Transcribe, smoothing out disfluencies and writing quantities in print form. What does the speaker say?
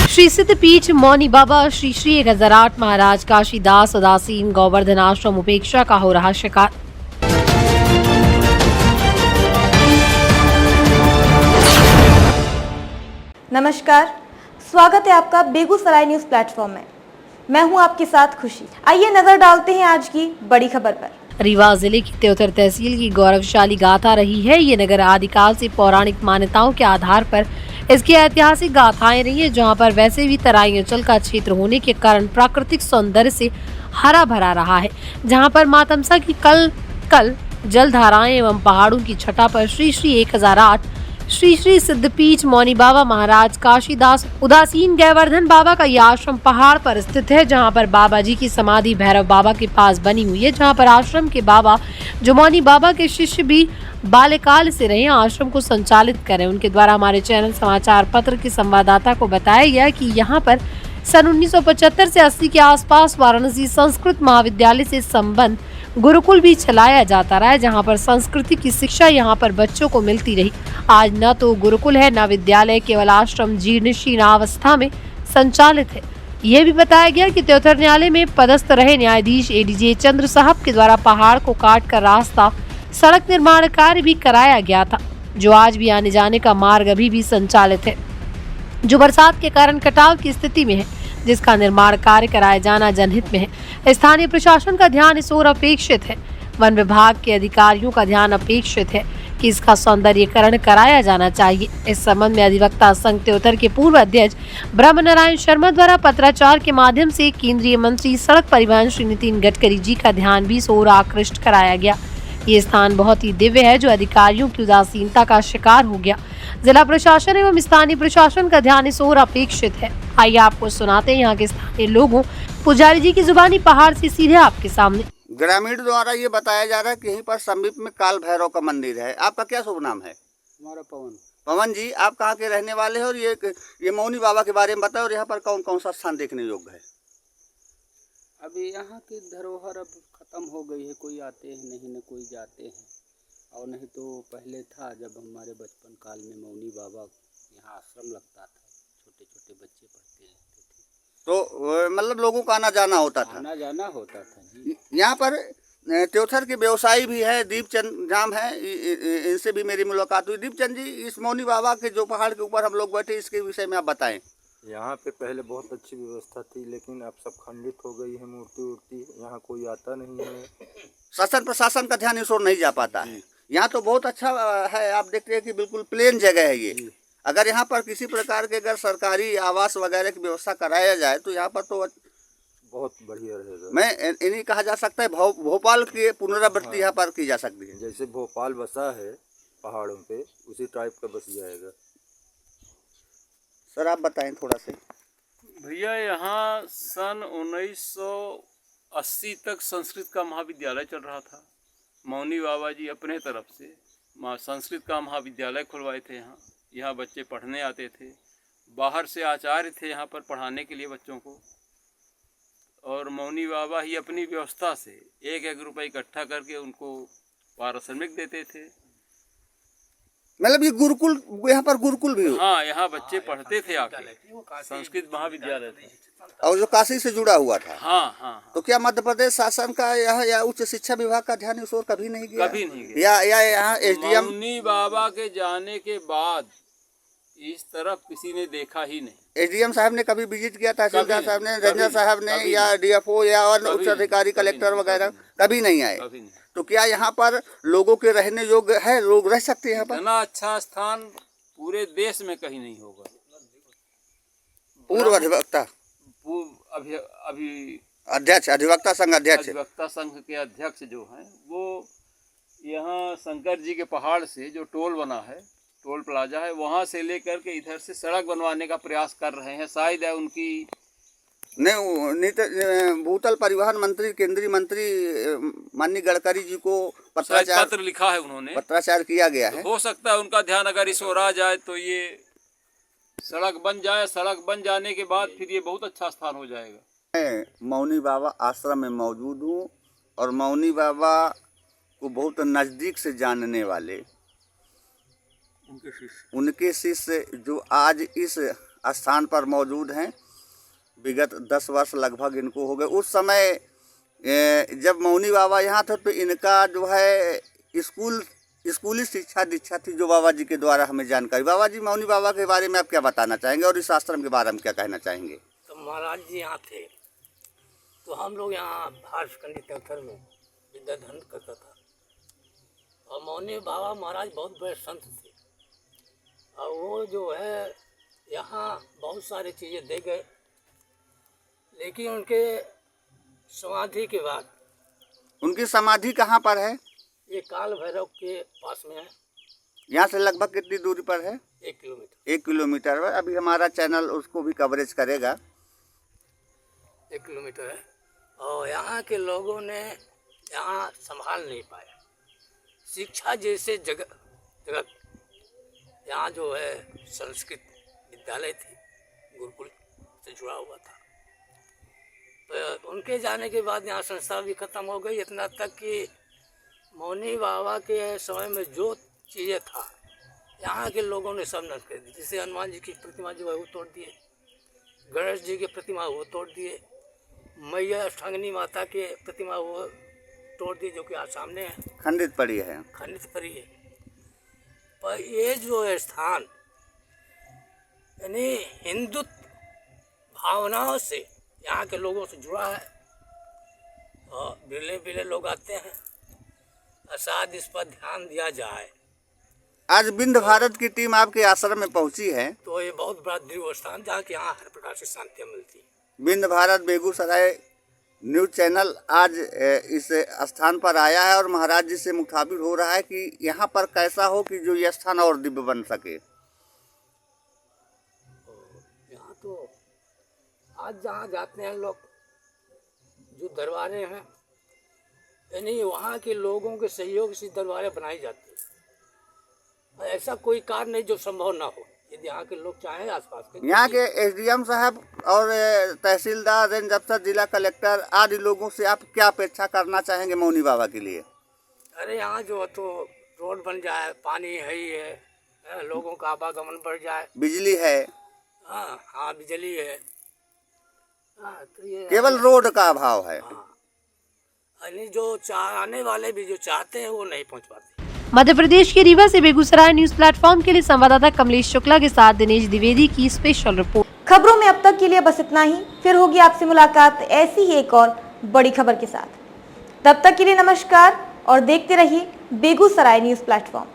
श्री सिद्धपीठ मौनी बाबा श्री श्री 1008 महाराज काशीदास उदासीन गोवर्धन आश्रम उपेक्षा का हो रहा शिकार। नमस्कार, स्वागत है आपका बेगूसराय न्यूज प्लेटफॉर्म में। मैं हूं आपके साथ खुशी। आइए नजर डालते हैं आज की बड़ी खबर पर। रीवा जिले की त्योतर तहसील की गौरवशाली गाथा रही है। ये नगर आदिकाल से पौराणिक मान्यताओं के आधार पर इसकी ऐतिहासिक गाथाएं रही है, जहां पर वैसे भी तराई अंचल का क्षेत्र होने के कारण प्राकृतिक सौंदर्य से हरा भरा रहा है, जहां पर माँ तमसा की कल जलधाराएं एवं पहाड़ों की छटा पर श्री श्री 1008 श्री श्री सिद्धपीठ मौनी बाबा महाराज काशीदास उदासीन गोवर्धन बाबा का यह आश्रम पहाड़ पर स्थित है, जहां पर बाबा जी की समाधि भैरव बाबा के पास बनी हुई है, जहां पर आश्रम के बाबा जो मौनी बाबा के शिष्य भी बाल्यकाल से रहे आश्रम को संचालित करें। उनके द्वारा हमारे चैनल समाचार पत्र के संवाददाता को बताया गया कि यहाँ पर सन 1975 से 80 के आसपास वाराणसी संस्कृत महाविद्यालय से संबंध गुरुकुल भी चलाया जाता रहा है, जहां पर संस्कृति की शिक्षा यहां पर बच्चों को मिलती रही। आज न तो गुरुकुल है न विद्यालय, केवल आश्रम जीर्णशीर्णावस्था में संचालित है। यह भी बताया गया कि त्योतर न्यायालय में पदस्थ रहे न्यायाधीश एडीजे चंद्र साहब के द्वारा पहाड़ को काट कर रास्ता सड़क निर्माण कार्य भी कराया गया था, जो आज भी आने जाने का मार्ग अभी भी संचालित है, जो बरसात के कारण कटाव की स्थिति में है, जिसका निर्माण कार्य कराया जाना जनहित में है। स्थानीय प्रशासन का ध्यान इस ओर अपेक्षित है। वन विभाग के अधिकारियों का ध्यान अपेक्षित है कि इसका सौंदर्यीकरण कराया जाना चाहिए। इस संबंध में अधिवक्ता संघ त्योतर के पूर्व अध्यक्ष ब्रह्म नारायण शर्मा द्वारा पत्राचार के माध्यम से केंद्रीय मंत्री सड़क परिवहन श्री नितिन गडकरी जी का ध्यान भी इस ओर आकृष्ट कराया गया। ये स्थान बहुत ही दिव्य है, जो अधिकारियों की उदासीनता का शिकार हो गया। जिला प्रशासन एवं स्थानीय प्रशासन का ध्यान इस ओर अपेक्षित है। आइए आपको सुनाते हैं यहाँ के स्थानीय लोगों पुजारी जी की जुबानी पहाड़ से सीधे आपके सामने। ग्रामीण द्वारा ये बताया जा रहा है कि यहीं पर समीप में काल भैरव का मंदिर है। आपका क्या शुभ नाम है? हमारा पवन। पवन जी, आप कहाँ के रहने वाले हैं और ये मौनी बाबा के बारे में बताओ, और यहाँ पर कौन कौन सा स्थान देखने योग्य है? अभी यहाँ की धरोहर अब खत्म हो गई है, कोई आते हैं नहीं, न कोई जाते हैं। और नहीं तो पहले था, जब हमारे बचपन काल में मौनी बाबा यहाँ आश्रम लगता था, छोटे छोटे बच्चे पढ़ते रहते थे, तो मतलब लोगों का आना जाना होता था। आना जाना होता था जी। यहाँ पर त्योथर के व्यवसायी भी है, दीपचंद नाम है, इनसे भी मेरी मुलाकात हुई। दीपचंद जी, इस मौनी बाबा के जो पहाड़ के ऊपर हम लोग बैठे, इसके विषय में आप बताएं। यहाँ पे पहले बहुत अच्छी व्यवस्था थी, लेकिन अब सब खंडित हो गई है। मूर्ति उर्ति यहाँ कोई आता नहीं है। शासन प्रशासन का ध्यान इस ओर नहीं जा पाता है। यहाँ तो बहुत अच्छा है, आप देखते हैं कि बिल्कुल प्लेन जगह है ये। अगर यहाँ पर किसी प्रकार के अगर सरकारी आवास वगैरह की व्यवस्था कराया जाए तो यहाँ पर तो बहुत बढ़िया रहेगा। मैं इन्हीं कहा जा सकता है, भोपाल की पुनरावृत्ति यहाँ पर की जा सकती है। जैसे भोपाल बसा है पहाड़ों पे, उसी टाइप का बस जाएगा। सर आप बताएं थोड़ा सा। भैया, यहाँ सन 1980 तक संस्कृत का महाविद्यालय चल रहा था। मौनी बाबा जी अपने तरफ से संस्कृत का महाविद्यालय खुलवाए थे। यहाँ बच्चे पढ़ने आते थे। बाहर से आचार्य थे यहाँ पर पढ़ाने के लिए बच्चों को, और मौनी बाबा ही अपनी व्यवस्था से 1-1 रुपये इकट्ठा करके उनको पारिश्रमिक देते थे। मतलब ये गुरुकुल, यहाँ पर गुरुकुल भी हो? हाँ, यहाँ बच्चे पढ़ते थे आके, संस्कृत महाविद्यालय थे, और जो काशी से जुड़ा हुआ था। हाँ। तो क्या मध्य प्रदेश शासन का या उच्च शिक्षा विभाग का ध्यान इस ओर कभी नहीं गया? कभी नहीं गया। या यहाँ एसडीएम मौनी बाबा के जाने के बाद इस तरफ किसी ने देखा ही नहीं। एसडीएम साहब ने कभी विजिट किया? तहसीलदार साहब ने, रंजन साहब ने, या डीएफओ या और उच्च अधिकारी कलेक्टर वगैरह कभी नहीं आए? तो क्या यहाँ पर लोगों के रहने योग्य है? लोग रह सकते हैं यहाँ पर? इतना अच्छा स्थान पूरे देश में कहीं नहीं होगा। पूर्व अधिवक्ता अभी अध्यक्ष, अधिवक्ता संघ अध्यक्ष, अधिवक्ता संघ के अध्यक्ष जो हैं, वो यहाँ शंकर जी के पहाड़ से जो टोल बना है, टोल प्लाजा है, वहाँ से लेकर के इधर से सड़क बनवाने का प्रयास कर रहे हैं। शायद है उनकी भूतल परिवहन मंत्री, केंद्रीय मंत्री माननीय गडकरी जी को पत्र लिखा है, उन्होंने पत्राचार किया गया है। हो सकता है उनका ध्यान अगर इस ओर आ जाए तो ये सड़क बन जाए। सड़क बन जाने के बाद फिर ये बहुत अच्छा स्थान हो जाएगा। मैं मौनी बाबा आश्रम में मौजूद हूँ, और मौनी बाबा को बहुत नज़दीक से जानने वाले उनके शिष्य जो आज इस स्थान पर मौजूद हैं। विगत 10 वर्ष लगभग इनको हो गए। उस समय जब मौनी बाबा यहाँ थे तो इनका जो है स्कूली शिक्षा दीक्षा थी, जो बाबा जी के द्वारा हमें जानकारी। बाबा जी, मौनी बाबा के बारे में आप क्या बताना चाहेंगे और इस आश्रम के बारे में क्या कहना चाहेंगे? तो महाराज जी यहाँ थे तो हम लोग यहाँ हायर सेकेंडरी तक में विद्याधन करता था। और मौनी बाबा महाराज बहुत बड़े संत थे और वो जो है यहाँ बहुत सारी चीज़ें दे गए, लेकिन उनके समाधि के बाद उनकी समाधि कहाँ पर है? ये काल भैरव के पास में है। यहाँ से लगभग कितनी दूरी पर है? 1 किलोमीटर। 1 किलोमीटर है। अभी हमारा चैनल उसको भी कवरेज करेगा। 1 किलोमीटर है। और यहाँ के लोगों ने यहाँ संभाल नहीं पाया। शिक्षा जैसे जगत यहाँ जो है संस्कृत विद्यालय थी, गुरुकुल से जुड़ा हुआ था। तो उनके जाने के बाद यहाँ संस्था भी ख़त्म हो गई। इतना तक कि मौनी बाबा के समय में जो चीज़ें था यहाँ के लोगों ने सब नष्ट कर दी। जैसे हनुमान जी की प्रतिमा जो है वो तोड़ दिए, गणेश जी की प्रतिमा वो तोड़ दिए, मैया अष्टांगिनी माता के प्रतिमा वो तोड़ दिए, जो कि आज सामने है, खंडित पड़ी है। खंडित पड़ी है। पर ये जो है स्थान यानी हिंदुत्व भावनाओं से यहाँ के लोगों से जुड़ा है और बिरले बिरले लोग आते हैं। शायद इस पर ध्यान दिया जाए। आज विंध भारत की टीम आपके आश्रम में पहुंची है तो ये बहुत बड़ा दिव्य स्थान जहाँ कि यहाँ हर प्रकार से शांति मिलती है। विंध भारत बेगूसराय न्यूज़ चैनल आज इस स्थान पर आया है और महाराज जी से मुखाबिर हो रहा है कि यहाँ पर कैसा हो कि जो ये स्थान और दिव्य बन सके। यहाँ तो आज जहाँ जाते हैं लोग, जो दरबारें हैं यानी वहाँ के लोगों के सहयोग से दरबारें बनाई जाती है। ऐसा कोई कार्य नहीं जो संभव ना हो, यदि यहाँ के लोग चाहें। आसपास के यहाँ के एसडीएम साहब और तहसीलदार, रेंज अफसर, जिला कलेक्टर आदि लोगों से आप क्या अपेक्षा करना चाहेंगे मौनी बाबा के लिए? अरे यहाँ जो तो रोड बन जाए, पानी है ही है, लोगों का आवागमन बढ़ जाए, बिजली है। हाँ बिजली है। तो ये केवल रोड का अभाव है। यानी जो आने वाले भी जो चाहते हैं वो नहीं पहुँच पाते। मध्य प्रदेश के रीवा से बेगूसराय न्यूज प्लेटफॉर्म के लिए संवाददाता कमलेश शुक्ला के साथ दिनेश द्विवेदी की स्पेशल रिपोर्ट। खबरों में अब तक के लिए बस इतना ही। फिर होगी आपसे मुलाकात ऐसी ही एक और बड़ी खबर के साथ। तब तक के लिए नमस्कार और देखते रहिए बेगूसराय न्यूज प्लेटफॉर्म।